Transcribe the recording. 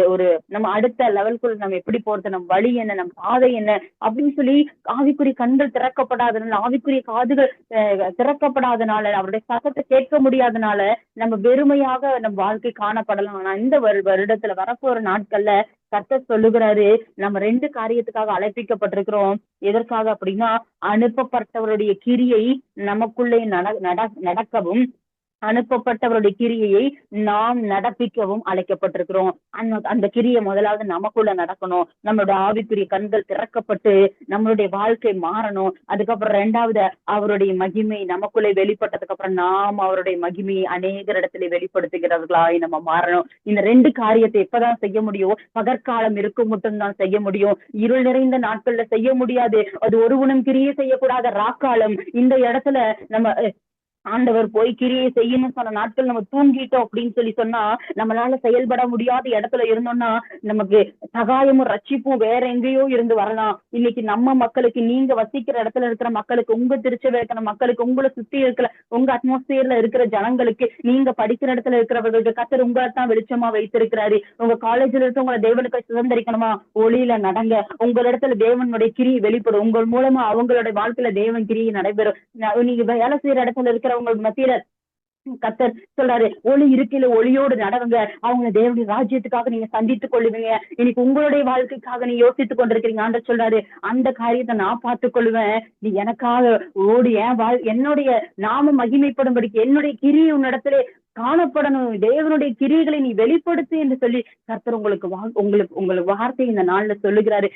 ஒரு நம்ம அடுத்த லெவல்குள்ள நம்ம எப்படி போறது? நம்ம வழி என்ன? நம்ம பாதை என்ன? அப்படின்னு சொல்லி ஆவிக்குரிய கண்கள் திறக்கப்படாதனால, ஆவிக்குரிய காதுகள் திறக்கப்படாதனால, அவருடைய சத்தத்த கேட்க முடியாதனால, நம்ம வெறுமையாக நம்ம வாழ்க்கை காணப்படலாம். ஆனா இந்த வருடத்துல வரப்போற நாட்கள்ல கர்த்தர் சொல்லுகிறாரு, நம்ம 2 காரியத்துக்காக அழைப்பிக்கப்பட்டிருக்கிறோம். எதற்காக அப்படின்னா, அனுப்பப்பட்டவருடைய கிரியை நமக்குள்ளே நடக்கவும், அனுப்பப்பட்டவருடைய கிரியையை நாம் நடப்பிக்கவும் அழைக்கப்பட்டிருக்கிறோம். அந்த கிரியை முதலாவது நமக்குள்ள நடக்கணும். நம்மளுடைய ஆவிக்குரிய கண்கள் திறக்கப்பட்டு நம்மளுடைய வாழ்க்கை மாறணும். அதுக்கப்புறம் 2வது அவருடைய மகிமை நமக்குள்ளே வெளிப்பட்டதுக்கு அப்புறம் நாம் அவருடைய மகிமையை அநேகர் இடத்துல வெளிப்படுத்துகிறவர்களாய் நம்ம மாறணும். இந்த 2 காரியத்தை எப்பதான் செய்ய முடியும்? பகற்காலம் இருக்கும் மட்டும்தான் செய்ய முடியும். இருள் நிறைந்த நாட்கள்ல செய்ய முடியாது. அது ஒருவனும் கிரியை செய்யக்கூடாத ராக்காலம். இந்த இடத்துல நம்ம ஆண்டவர் போய் கிரியை செய்யணும்னு சொன்ன நாட்கள் நம்ம தூங்கிட்டோம் அப்படின்னு சொன்னா, நம்மளால செயல்பட முடியாத இடத்துல இருந்தோம்னா, நமக்கு சகாயமும் ரட்சிப்பும் வேற எங்கேயோ இருந்து வரலாம். இன்னைக்கு நம்ம மக்களுக்கு, நீங்க வசிக்கிற இடத்துல இருக்கிற மக்களுக்கு, உங்க திருச்சபையில இருக்கிற மக்களுக்கு, உங்களை சுத்தி இருக்கிற உங்க அட்மாஸ்பியர்ல இருக்கிற ஜனங்களுக்கு, நீங்க படிக்கிற இடத்துல இருக்கிறவர்களுக்கு கர்த்தர் உங்களை தான் வெளிச்சமா வைத்திருக்கிறாரு. உங்க காலேஜ்ல இருக்கவங்கள தேவனுக்கு சுதந்திரிக்கணுமா? ஒளியில நடங்க. உங்க இடத்துல தேவனுடைய கிரியை வெளிப்படும். உங்கள் மூலமா அவங்களுடைய வாழ்க்கையில தேவன் கிரியை நடைபெறும். நீங்க வேலை செய்யற இடத்துல இருக்கிறவங்க மத்தியில கர்த்தர் சொல்றாரு, ஒளி இருக்கையில ஒளியோடு நடவுங்க. அவங்க தேவனுடைய ராஜ்யத்துக்காக நீங்க சந்தித்துக் கொள்ளுவீங்க. இன்னைக்கு உங்களுடைய வாழ்க்கைக்காக நீ யோசித்துக் கொண்டிருக்கிறீங்க. ஆண்டவர் சொல்றாரு, அந்த காரியத்தை நான் பார்த்துக் கொள்வேன். நீ எனக்காக ஓடி என்னுடைய நாம மகிமைப்படும்படிக்கு என்னுடைய கிரியை உன்னிடத்திலே காணப்படணும். தேவனுடைய கிரியைகளை நீ வெளிப்படுத்து என்று சொல்லி கர்த்தர் உங்களுக்கு உங்களுக்கு வார்த்தை இந்த நாள்ல சொல்லுகிறாரு.